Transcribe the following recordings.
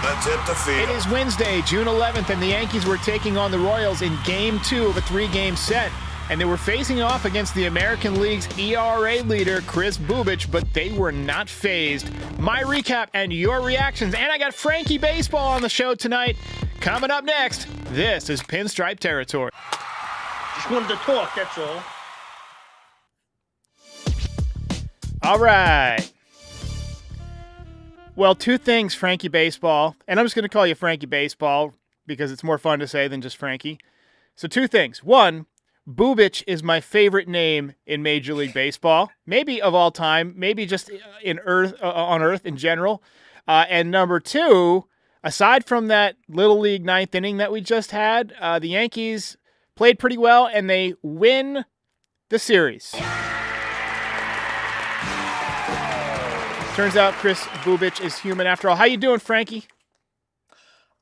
Let's hit the field. It is Wednesday, June 11th, and the Yankees were taking on the Royals in Game 2 of a 3-game set. And they were facing off against the American League's ERA leader, Kris Bubic, but they were not fazed. My recap and your reactions, and I got Frankie Baseball on the show tonight. Coming up next, this is Pinstripe Territory. Just wanted to talk, that's all. All right. Well, two things, Frankie Baseball, and I'm just going to call you Frankie Baseball because it's more fun to say than just Frankie. So two things. One, Bubic is my favorite name in Major League Baseball, maybe of all time, maybe just on Earth in general. And number two, aside from that Little League ninth inning that we just had, the Yankees played pretty well, and they win the series. Turns out Kris Bubic is human after all. How you doing, Frankie?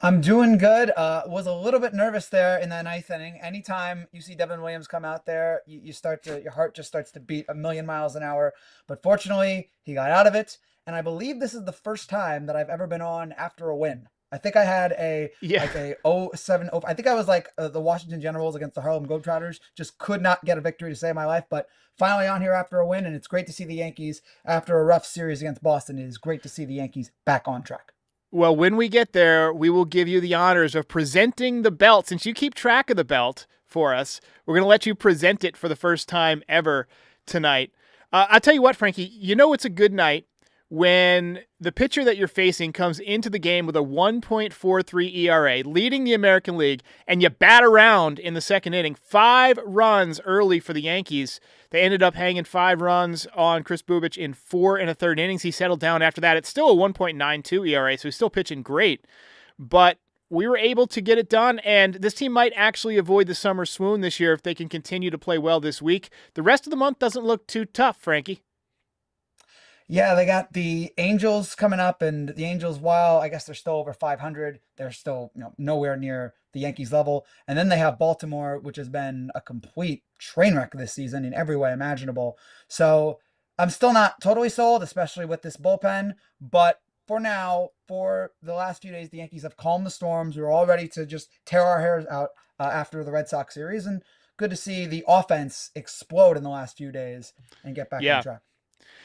I'm doing good. Was a little bit nervous there in that ninth inning. Anytime you see Devin Williams come out there, your heart just starts to beat a million miles an hour. But fortunately, he got out of it. And I believe this is the first time that I've ever been on after a win. I think I had a 0-7. I think I was like the Washington Generals against the Harlem Globetrotters. Just could not get a victory to save my life. But finally on here after a win, and it's great to see the Yankees after a rough series against Boston. It is great to see the Yankees back on track. Well, when we get there, we will give you the honors of presenting the belt. Since you keep track of the belt for us, we're going to let you present it for the first time ever tonight. I'll tell you what, Frankie, you know it's a good night when the pitcher that you're facing comes into the game with a 1.43 ERA, leading the American League, and you bat around in the second inning. 5 runs early for the Yankees. They ended up hanging 5 runs on Kris Bubic in 4 1/3 innings. He settled down after that. It's still a 1.92 ERA, so he's still pitching great. But we were able to get it done, and this team might actually avoid the summer swoon this year if they can continue to play well this week. The rest of the month doesn't look too tough, Frankie. Yeah, they got the Angels coming up, and the Angels, while I guess they're still over 500, they're still nowhere near the Yankees level. And then they have Baltimore, which has been a complete train wreck this season in every way imaginable. So I'm still not totally sold, especially with this bullpen. But for now, for the last few days, the Yankees have calmed the storms. We're all ready to just tear our hairs out after the Red Sox series. And good to see the offense explode in the last few days and get back on track.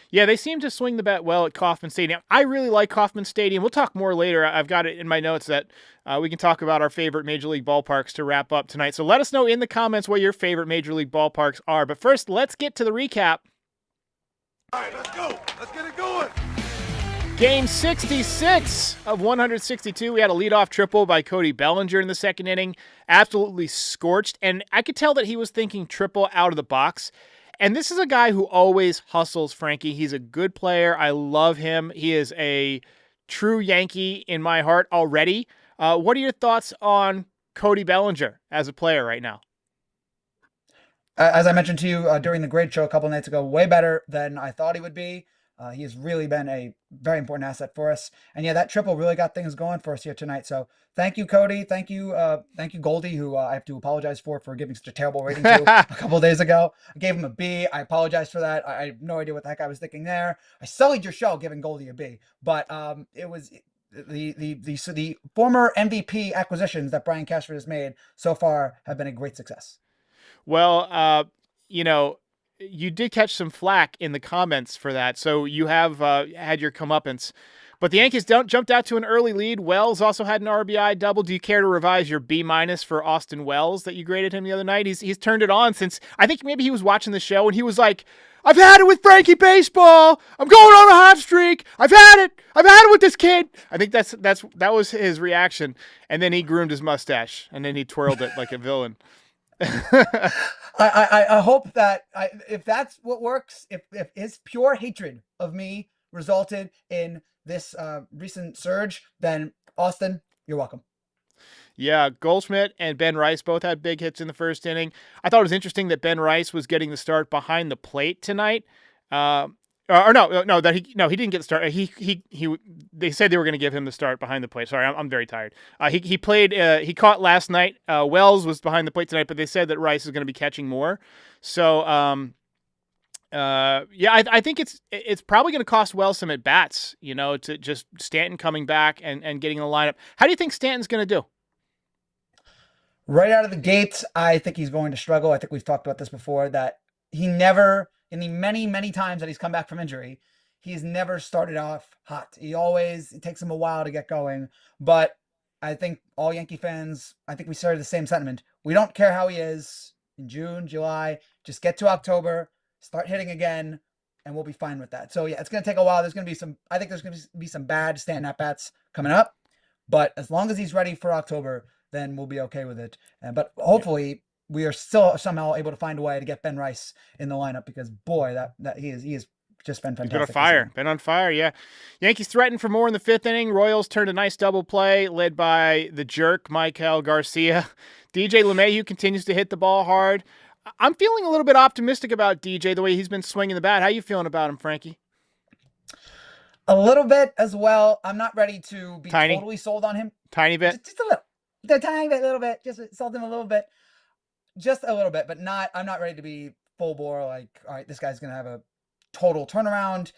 Yeah, they seem to swing the bat well at Kauffman Stadium. I really like Kauffman Stadium. We'll talk more later. I've got it in my notes that we can talk about our favorite Major League ballparks to wrap up tonight. So let us know in the comments what your favorite Major League ballparks are. But first, let's get to the recap. All right, let's go. Let's get it going. Game 66 of 162. We had a leadoff triple by Cody Bellinger in the second inning. Absolutely scorched. And I could tell that he was thinking triple out of the box. And this is a guy who always hustles, Frankie. He's a good player. I love him. He is a true Yankee in my heart already. What are your thoughts on Cody Bellinger as a player right now? As I mentioned to you during the grade show a couple nights ago, way better than I thought he would be. He has really been a very important asset for us. And yeah, that triple really got things going for us here tonight. So thank you, Cody. Thank you, Goldie, who I have to apologize for giving such a terrible rating to a couple of days ago. I gave him a B. I apologize for that. I have no idea what the heck I was thinking there. I sullied your show giving Goldie a B. But it was the former MVP acquisitions that Brian Cashford has made so far have been a great success. Well, you did catch some flack in the comments for that, so you have had your comeuppance. But the Yankees jumped out to an early lead. Wells also had an RBI double. Do you care to revise your B- for Austin Wells that you graded him the other night? He's turned it on since, I think maybe he was watching the show and he was like, I've had it with Frankie Baseball. I'm going on a hot streak. I've had it with this kid. I think that was his reaction. And then he groomed his mustache and then he twirled it like a villain. I hope that if that's what works, if his pure hatred of me resulted in this recent surge, then Austin, you're welcome. Yeah, Goldschmidt and Ben Rice both had big hits in the first inning. I thought it was interesting that Ben Rice was getting the start behind the plate tonight. He didn't get the start. They said they were going to give him the start behind the plate. Sorry, I'm very tired. He played. He caught last night. Wells was behind the plate tonight, but they said that Rice is going to be catching more. So I think it's probably going to cost Wells some at bats, to just Stanton coming back and getting in the lineup. How do you think Stanton's going to do? Right out of the gates, I think he's going to struggle. I think we've talked about this before, that he never, in the many, many times that he's come back from injury, he's never started off hot. It takes him a while to get going. But I think all Yankee fans, I think we started the same sentiment. We don't care how he is in June, July, just get to October, start hitting again, and we'll be fine with that. So yeah, it's going to take a while. There's going to be some bad Stanton at-bats coming up. But as long as he's ready for October, then we'll be okay with it. But hopefully we are still somehow able to find a way to get Ben Rice in the lineup, because boy, that he is just been fantastic. Been on fire, yeah. Yankees threatened for more in the fifth inning. Royals turned a nice double play led by the jerk, Michael Garcia. DJ LeMahieu continues to hit the ball hard. I'm feeling a little bit optimistic about DJ, the way he's been swinging the bat. How you feeling about him, Frankie? A little bit as well. I'm not ready to be totally sold on him. Tiny bit? Just a little. A tiny bit, a little bit. Just sold him a little bit. Just a little bit, but I'm not ready to be full bore, like, all right, this guy's going to have a total turnaround.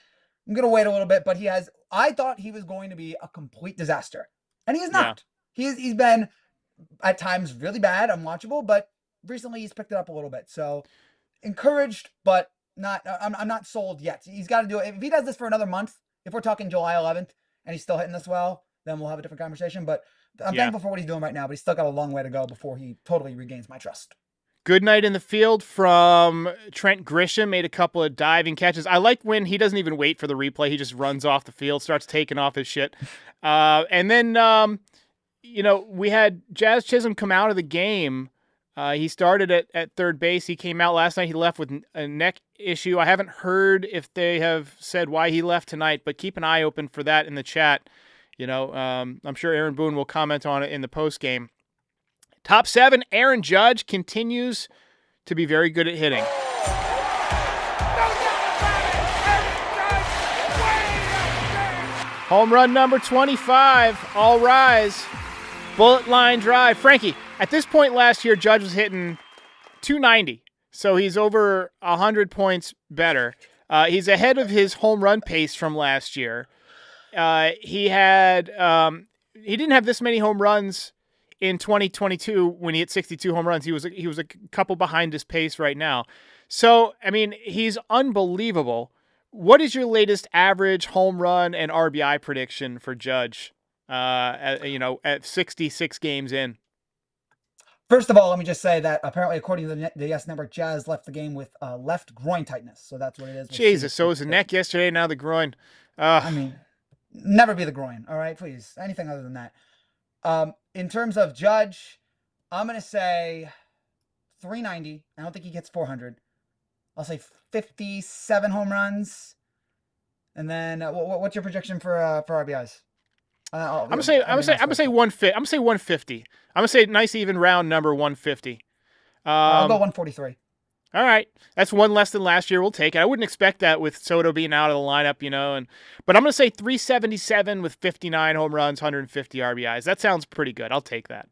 I'm going to wait a little bit, but I thought he was going to be a complete disaster. And he is not. Yeah. He's been at times really bad, unwatchable, but recently he's picked it up a little bit. So encouraged, but I'm not sold yet. He's got to do it. If he does this for another month, if we're talking July 11th and he's still hitting this well, then we'll have a different conversation. But I'm thankful for what he's doing right now, but he's still got a long way to go before he totally regains my trust. Good night in the field from Trent Grisham. Made a couple of diving catches. I like when he doesn't even wait for the replay. He just runs off the field, starts taking off his shit. And then, we had Jazz Chisholm come out of the game. He started at third base. He came out last night. He left with a neck issue. I haven't heard if they have said why he left tonight, but keep an eye open for that in the chat. I'm sure Aaron Boone will comment on it in the postgame. Top 7, Aaron Judge continues to be very good at hitting. Home run number 25. All rise. Bullet line drive. Frankie, at this point last year, Judge was hitting 290. So he's over 100 points better. He's ahead of his home run pace from last year. He didn't have this many home runs in 2022 when he hit 62 home runs. He was a couple behind his pace right now. So, I mean, he's unbelievable. What is your latest average home run and RBI prediction for Judge, at 66 games in? First of all, let me just say that apparently, according to the Yes Network, Jazz left the game with left groin tightness. So that's what it is. Jesus, so it was the neck yesterday, now the groin. I mean, never be the groin, all right? Please, anything other than that. In terms of Judge, I'm going to say 390. I don't think he gets 400. I'll say 57 home runs. And then what's your projection for RBIs? I'm gonna say 150. I'm gonna say 150. I'm gonna say nice even round number 150. I'll go 143. All right, that's one less than last year. We'll take it. I wouldn't expect that with Soto being out of the lineup, but I'm gonna say 377 with 59 home runs, 150 RBIs. That sounds pretty good. I'll take that.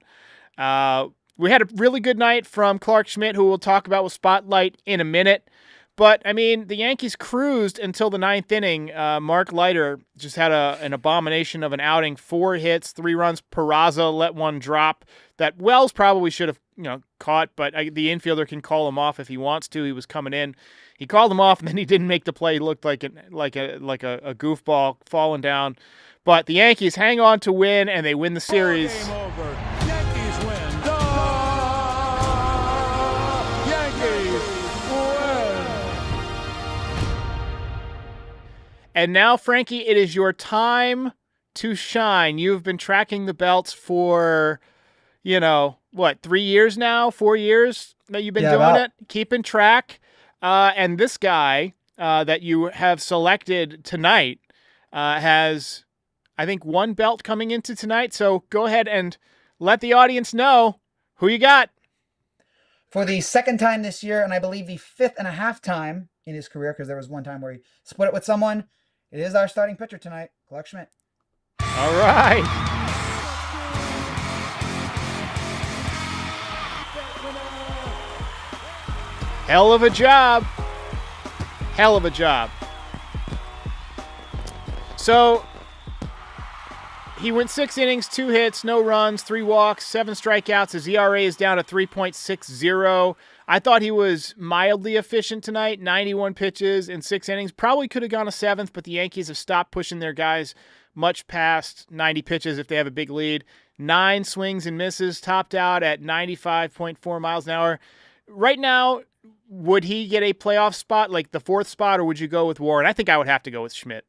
We had a really good night from Clark Schmidt, who we'll talk about with Spotlight in a minute. But, I mean, the Yankees cruised until the ninth inning. Mark Leiter just had an abomination of an outing. 4 hits, 3 runs. Peraza let one drop that Wells probably should have caught, but the infielder can call him off if he wants to. He was coming in. He called him off, and then he didn't make the play. He looked like a goofball falling down. But the Yankees hang on to win, and they win the series. Game over. Yankees win. Yankees win. And now, Frankie, it is your time to shine. You've been tracking the belts for, 3 years now, 4 years that you've been doing it, keeping track. And this guy that you have selected tonight has, I think, 1 belt coming into tonight. So go ahead and let the audience know who you got. For the second time this year, and I believe the 5th and a half time in his career, because there was one time where he split it with someone, it is our starting pitcher tonight, Clark Schmidt. All right. Hell of a job. hell of a job. So he went 6 innings, 2 hits, no runs, 3 walks, 7 strikeouts. His ERA is down to 3.60. I thought he was mildly efficient tonight, 91 pitches in 6 innings. Probably could have gone a 7th, but the Yankees have stopped pushing their guys much past 90 pitches if they have a big lead. 9 swings and misses, topped out at 95.4 miles an hour. Right now, would he get a playoff spot, like the 4th spot, or would you go with Warren? I think I would have to go with Schmidt.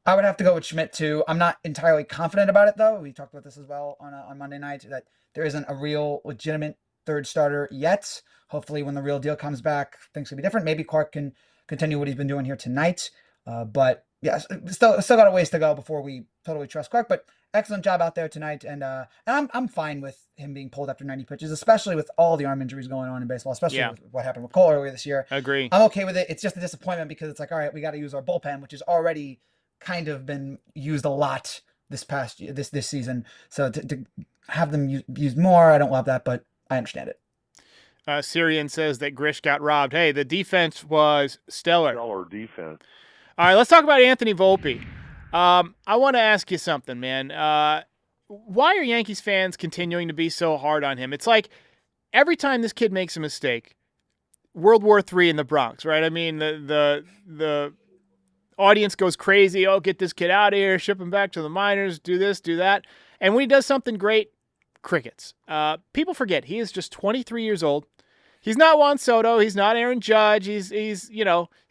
I would have to go with Schmidt too. I'm not entirely confident about it though. We talked about this as well on Monday night, that there isn't a real legitimate third starter yet. Hopefully when the real deal comes back, things will be different. Maybe Clark can continue what he's been doing here tonight. But yeah, still got a ways to go before we totally trust Clark. But excellent job out there tonight. And I'm fine with him being pulled after 90 pitches, especially with all the arm injuries going on in baseball, especially with what happened with Cole earlier this year. Agree. I'm okay with it. It's just a disappointment because it's like, all right, we got to use our bullpen, which has already kind of been used a lot this past year, this season. So to have them used more, I don't love that, but I understand it. Syrian says that Grish got robbed. Hey, the defense was stellar. Stellar defense. All right, let's talk about Anthony Volpe. I want to ask you something, man. Why are Yankees fans continuing to be so hard on him? It's like every time this kid makes a mistake, World War III in the Bronx, right? I mean, the audience goes crazy. Oh, get this kid out of here, ship him back to the minors, do this, do that. And when he does something great, crickets. People forget he is just 23 years old. He's not Juan Soto. He's not Aaron Judge. He's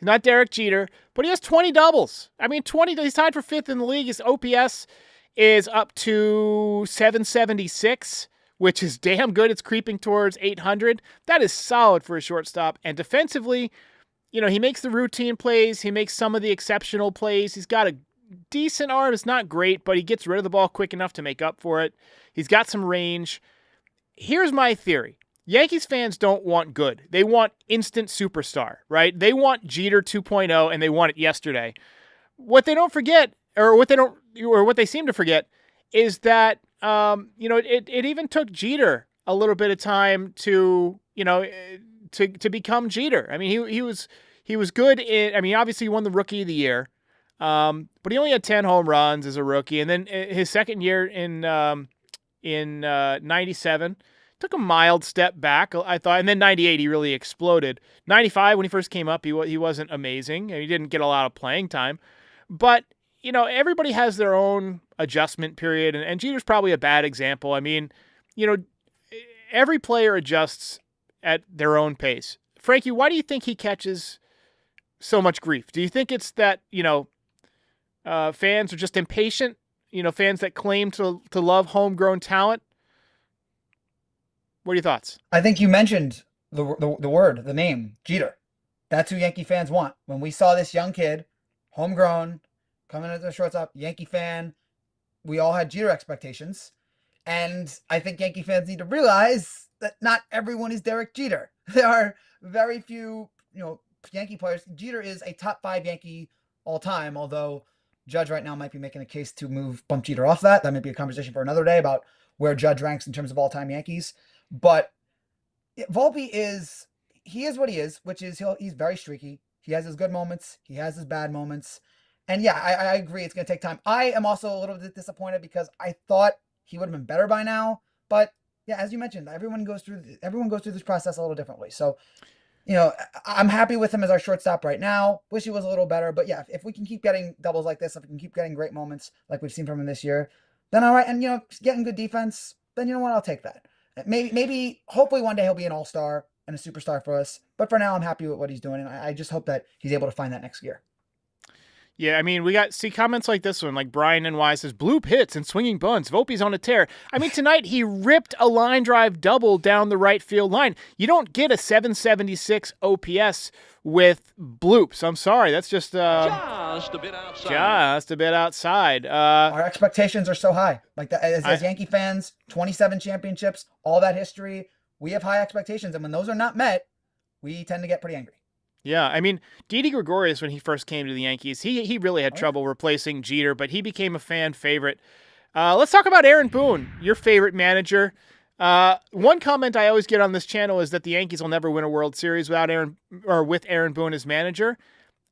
not Derek Jeter, but he has 20 doubles. I mean, 20. He's tied for 5th in the league. His OPS is up to 776, which is damn good. It's creeping towards 800. That is solid for a shortstop. And defensively, he makes the routine plays. He makes some of the exceptional plays. He's got a decent arm. It's not great, but he gets rid of the ball quick enough to make up for it. He's got some range. Here's my theory. Yankees fans don't want good. They want instant superstar, right? They want Jeter 2.0, and they want it yesterday. What they don't forget, or what they seem to forget, is that it even took Jeter a little bit of time to become Jeter. I mean, he was good in. I mean, obviously he won the Rookie of the Year, but he only had 10 home runs as a rookie, and then his second year in 97 took a mild step back, I thought, and then 98 he really exploded. 95 when he first came up, he wasn't amazing, and he didn't get a lot of playing time, but everybody has their own adjustment period, and Jeter's probably a bad example. I mean, every player adjusts at their own pace. Frankie, why do you think he catches so much grief? Do you think it's that, fans are just impatient? Fans that claim to love homegrown talent? What are your thoughts? I think you mentioned the name, Jeter. That's who Yankee fans want. When we saw this young kid, homegrown, coming as a shortstop, Yankee fan, we all had Jeter expectations. And I think Yankee fans need to realize that not everyone is Derek Jeter. There are very few, Yankee players. Jeter is a top 5 Yankee all time, although Judge right now might be making a case to bump Jeter off that. That might be a conversation for another day about where Judge ranks in terms of all-time Yankees. But Volpe is what he is, which is he's very streaky. He has his good moments. He has his bad moments. And yeah, I agree. It's going to take time. I am also a little bit disappointed because I thought he would have been better by now. But yeah, as you mentioned, everyone goes through this process a little differently. So, I'm happy with him as our shortstop right now. Wish he was a little better. But yeah, if we can keep getting doubles like this, if we can keep getting great moments like we've seen from him this year, then all right. And, getting good defense, then you know what? I'll take that. Maybe, hopefully one day he'll be an all-star and a superstar for us. But for now, I'm happy with what he's doing. And I just hope that he's able to find that next year. Yeah, I mean, we see comments like this one, like Brian NY says, bloop hits and swinging bunts. Volpe's on a tear. I mean, tonight he ripped a line drive double down the right field line. You don't get a 776 OPS with bloops. I'm sorry. That's just a bit outside. Just a bit outside. Our expectations are so high. Like that, as Yankee fans, 27 championships, all that history, we have high expectations. And when those are not met, we tend to get pretty angry. Yeah, I mean, Didi Gregorius, when he first came to the Yankees, he really had trouble replacing Jeter, but he became a fan favorite. Let's talk about Aaron Boone, your favorite manager. One comment I always get on this channel is that the Yankees will never win a World Series with Aaron Boone as manager.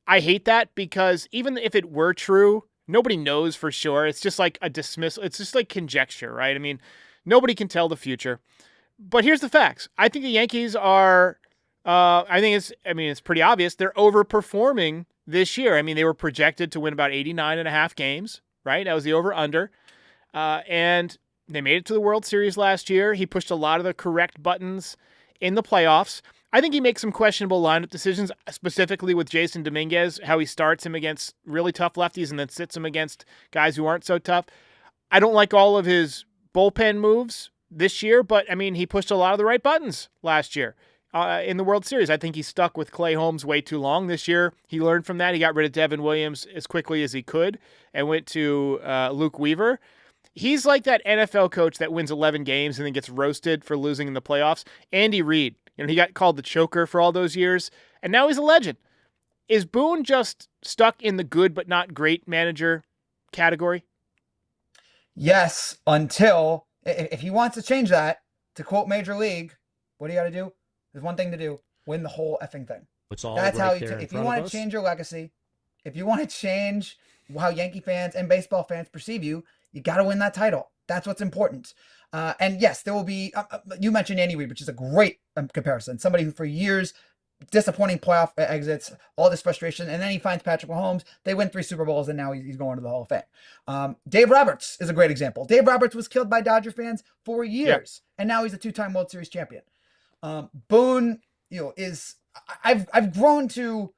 I hate that because even if it were true, nobody knows for sure. It's just like a dismissal. It's just like conjecture, right? I mean, nobody can tell the future. But here's the facts. I think the Yankees are, it's pretty obvious. They're overperforming this year. I mean, they were projected to win about 89.5 games, right? That was the over-under. And they made it to the World Series last year. He pushed a lot of the correct buttons in the playoffs. I think he makes some questionable lineup decisions, specifically with Jason Dominguez, how he starts him against really tough lefties and then sits him against guys who aren't so tough. I don't like all of his bullpen moves this year, but, I mean, he pushed a lot of the right buttons last year in the World Series. I think he stuck with Clay Holmes way too long this year. He learned from that. He got rid of Devin Williams as quickly as he could and went to Luke Weaver. He's like that NFL coach that wins 11 games and then gets roasted for losing in the playoffs. Andy Reid. He got called the choker for all those years, and now he's a legend. Is Boone just stuck in the good but not great manager category? Yes, until if he wants to change that, to quote Major League, what do you got to do? There's one thing to do: win the whole effing thing. It's all That's right how there if you want to change your legacy, if you want to change how Yankee fans and baseball fans perceive you, you got to win that title. That's what's important. And yes, there will be, you mentioned Andy Reid, which is a great comparison. Somebody who for years, disappointing playoff exits, all this frustration, and then he finds Patrick Mahomes. They win 3 Super Bowls, and now he's going to the Hall of Fame. Dave Roberts is a great example. Dave Roberts was killed by Dodger fans for years, and now he's a 2-time World Series champion. Boone, I've grown to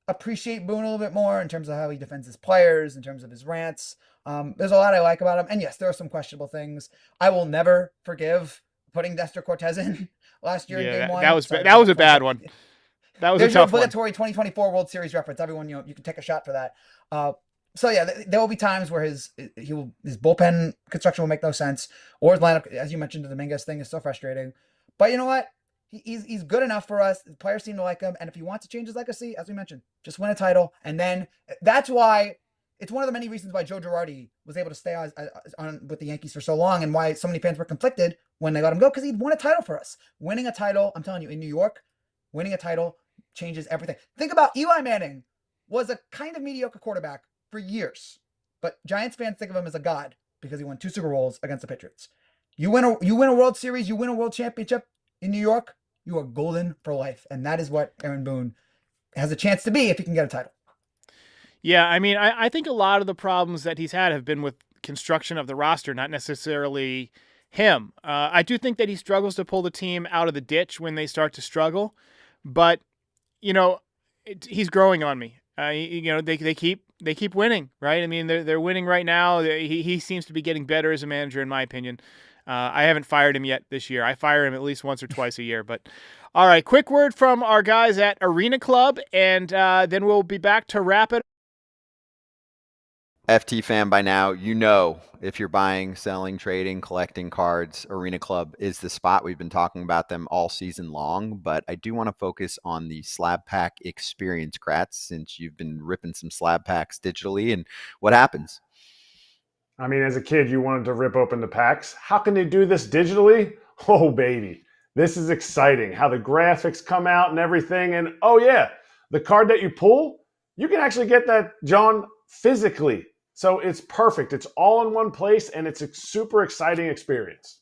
appreciate Boone a little bit more in terms of how he defends his players, in terms of his rants. There's a lot I like about him. And yes, there are some questionable things. I will never forgive putting Nestor Cortez in last year in Game 1. That was a bad one. That was There's a tough your obligatory 2024 World Series reference. Everyone, you can take a shot for that. So yeah, there will be times where his bullpen construction will make no sense, or his lineup, as you mentioned, the Dominguez thing is so frustrating. But you know what? He's good enough for us. The players seem to like him, and if he wants to change his legacy, as we mentioned, just win a title, and then that's why it's one of the many reasons why Joe Girardi was able to stay on with the Yankees for so long, and why so many fans were conflicted when they let him go, because he'd won a title for us. Winning a title, I'm telling you, in New York, winning a title changes everything. Think about Eli Manning was a kind of mediocre quarterback for years, but Giants fans think of him as a god because he won 2 Super Bowls against the Patriots. You win a World Series, you win a World Championship in New York, you are golden for life, and that is what Aaron Boone has a chance to be if he can get a title. Yeah, I mean, I think a lot of the problems that he's had have been with construction of the roster, not necessarily him. I do think that he struggles to pull the team out of the ditch when they start to struggle, but he's growing on me. They keep winning, right? I mean, they're winning right now. He seems to be getting better as a manager, in my opinion. I haven't fired him yet this year. I fire him at least once or twice a year. But all right, quick word from our guys at Arena Club, and then we'll be back to wrap it. FT fan by now, if you're buying, selling, trading, collecting cards, Arena Club is the spot. We've been talking about them all season long, but I do want to focus on the slab pack experience, Kratz, since you've been ripping some slab packs digitally. And what happens? I mean, as a kid, you wanted to rip open the packs. How can they do this digitally? Oh, baby. This is exciting. How the graphics come out and everything. And, oh, yeah, the card that you pull, you can actually get that, John, physically. So it's perfect. It's all in one place, and it's a super exciting experience.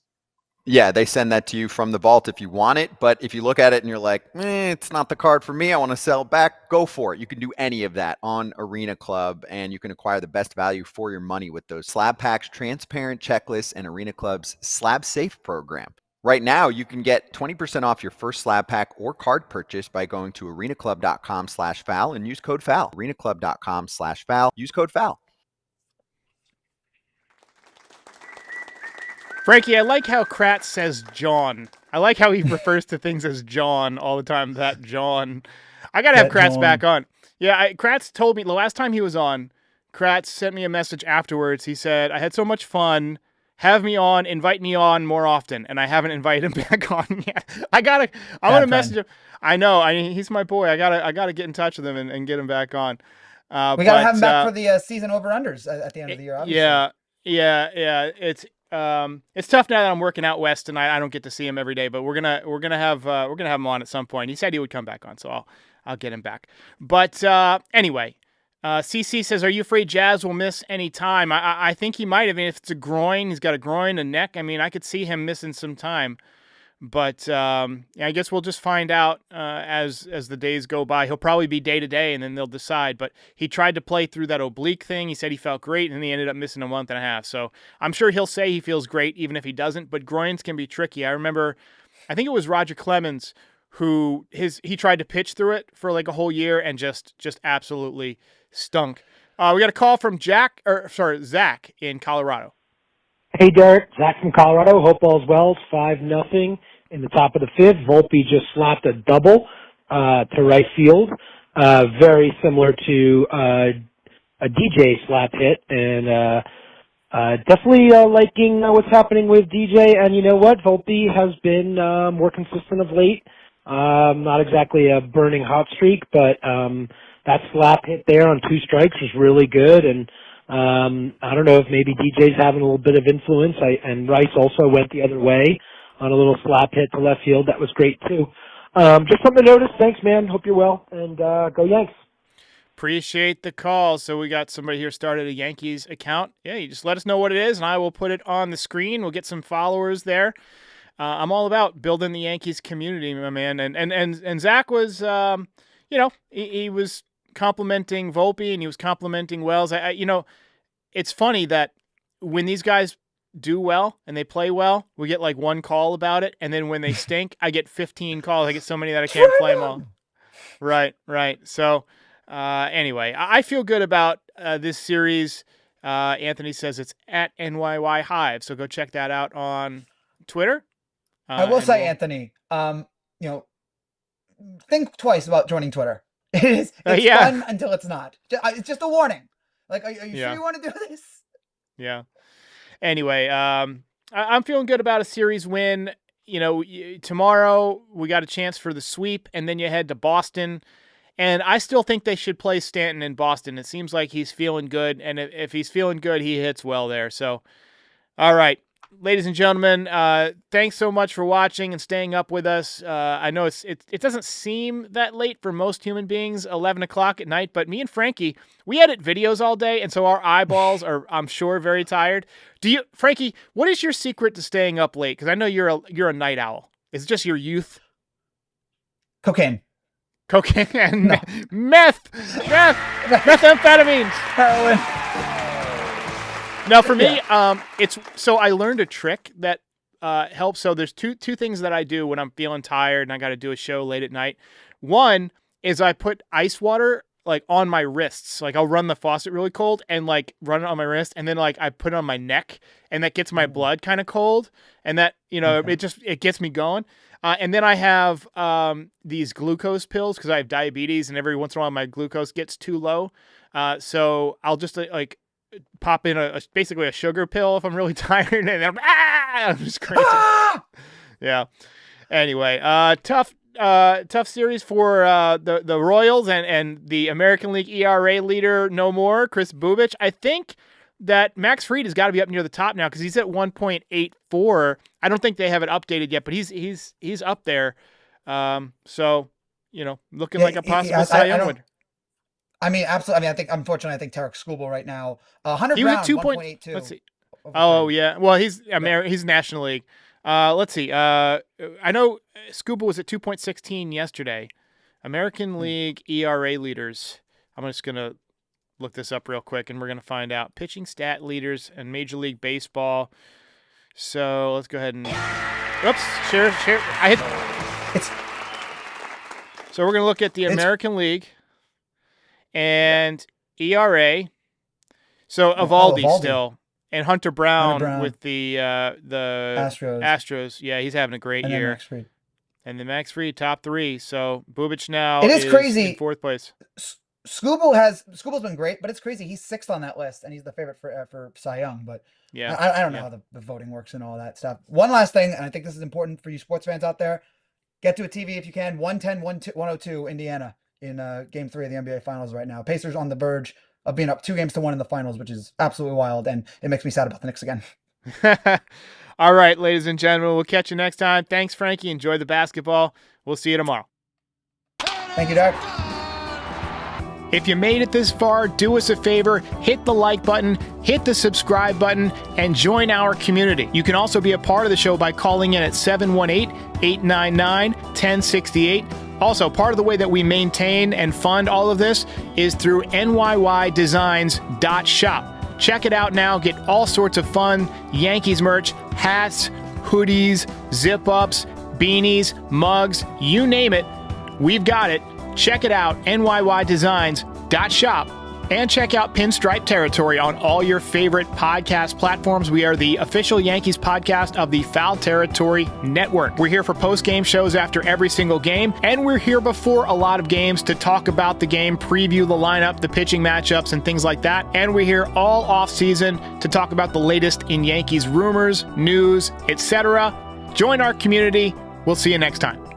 Yeah, they send that to you from the vault if you want it. But if you look at it and you're like, it's not the card for me, I want to sell it back, go for it. You can do any of that on Arena Club, and you can acquire the best value for your money with those slab packs, transparent checklists, and Arena Club's Slab Safe program. Right now, you can get 20% off your first slab pack or card purchase by going to arenaclub.com/FAL and use code FAL. arenaclub.com/FAL. Use code FAL. Frankie, I like how Kratz says John. I like how he refers to things as John all the time. That John. I got to have Kratz back on. Yeah, Kratz told me the last time he was on, Kratz sent me a message afterwards. He said, I had so much fun. Have me on. Invite me on more often. And I haven't invited him back on yet. I want to message him. I know. He's my boy. I gotta get in touch with him and get him back on. We got to have him back for the season over-unders at the end of the year, obviously. Yeah. it's tough now that I'm working out west and I don't get to see him every day, but we're gonna have him on at some point. He said he would come back on, so I'll get him back. But anyway, CC says, "Are you afraid Jazz will miss any time?" I think he might have. I mean, if it's a groin, he's got a groin, a neck. I mean, I could see him missing some time. But I guess we'll just find out as the days go by. He'll probably be day to day, and then they'll decide. But he tried to play through that oblique thing. He said he felt great, and then he ended up missing a month and a half. So I'm sure he'll say he feels great, even if he doesn't. But groins can be tricky. I remember, I think it was Roger Clemens who he tried to pitch through it for like a whole year and just absolutely stunk. We got a call from Zach in Colorado. Hey, Derek. Zach from Colorado. Hope all's well. It's 5-0 in the top of the fifth. Volpe just slapped a double to right field, very similar to a DJ slap hit, and definitely liking what's happening with DJ. And you know what? Volpe has been more consistent of late. Not exactly a burning hot streak, but that slap hit there on 2 strikes was really good, and I don't know if maybe DJ's having a little bit of influence. And Rice also went the other way on a little slap hit to left field. That was great, too. Just something to notice. Thanks, man. Hope you're well. And go Yanks. Appreciate the call. So we got somebody here started a Yankees account. Yeah, you just let us know what it is, and I will put it on the screen. We'll get some followers there. I'm all about building the Yankees community, my man. And Zach was, he was complimenting Volpe, and he was complimenting Wells. It's funny that when these guys do well and they play well, we get like 1 call about it, and then when they stink, I get 15 calls. I get so many that I can't play them all. Right. So anyway, I feel good about this series. Anthony says it's at NYY Hive, so go check that out on Twitter. I will say, Anthony, think twice about joining Twitter. It's fun until it's not. It's just a warning. Like, are you sure you want to do this? Yeah. Anyway, I'm feeling good about a series win. Tomorrow we got a chance for the sweep, and then you head to Boston. And I still think they should play Stanton in Boston. It seems like he's feeling good, and if he's feeling good, he hits well there. So, all right. Ladies and gentlemen, thanks so much for watching and staying up with us. I know it doesn't seem that late for most human beings, 11 o'clock at night, but me and Frankie, we edit videos all day, and so our eyeballs are, I'm sure, very tired. Frankie, what is your secret to staying up late? Because I know you're a night owl. Is it just your youth? Cocaine and methamphetamines. Heroin. Now, for me, I learned a trick that helps. So there's two things that I do when I'm feeling tired and I got to do a show late at night. One is I put ice water like on my wrists. Like I'll run the faucet really cold and like run it on my wrist, and then like I put it on my neck, and that gets my blood kind of cold, and that it gets me going. And then I have these glucose pills because I have diabetes, and every once in a while my glucose gets too low. So I'll just pop in basically a sugar pill if I'm really tired, and then I'm just crazy. Yeah. Anyway, tough series for the Royals and the American League ERA leader no more, Chris Bubich. I think that Max Fried has got to be up near the top now because he's at 1.84. I don't think they have it updated yet, but he's up there. So looking like a possible Cy Young winner. I mean, absolutely. I mean, unfortunately, I think Tarek Skubal right now, Hunter he Brown, was 1.82. Let's see. Oh, yeah. Well, he's National League. Let's see. I know Skubal was at 2.16 yesterday. American League ERA leaders. I'm just going to look this up real quick, and we're going to find out. Pitching stat leaders in Major League Baseball. So let's go ahead and... Oops. Share. So we're going to look at the American League. And ERA, so Evaldi still, and Hunter Brown with the Astros. Yeah, he's having a great year. And then Max Fried, top 3. So Bubich now is crazy in 4th place. Skubal's been great, but it's crazy. He's 6th on that list, and he's the favorite for Cy Young. But yeah, I don't know how the voting works and all that stuff. One last thing, and I think this is important for you sports fans out there: get to a TV if you can. 110-102 Indiana in Game 3 of the NBA Finals right now. Pacers on the verge of being up 2-1 in the finals, which is absolutely wild, and it makes me sad about the Knicks again. All right, ladies and gentlemen, we'll catch you next time. Thanks, Frankie. Enjoy the basketball. We'll see you tomorrow. Thank you, Derek. If you made it this far, do us a favor, hit the like button, hit the subscribe button, and join our community. You can also be a part of the show by calling in at 718-899-1068. Also, part of the way that we maintain and fund all of this is through NYYDesigns.shop. Check it out now. Get all sorts of fun Yankees merch, hats, hoodies, zip-ups, beanies, mugs, you name it. We've got it. Check it out, NYYDesigns.shop, and check out Pinstripe Territory on all your favorite podcast platforms. We are the official Yankees podcast of the Foul Territory Network. We're here for post-game shows after every single game, and we're here before a lot of games to talk about the game, preview the lineup, the pitching matchups, and things like that. And we're here all off-season to talk about the latest in Yankees rumors, news, etc. Join our community. We'll see you next time.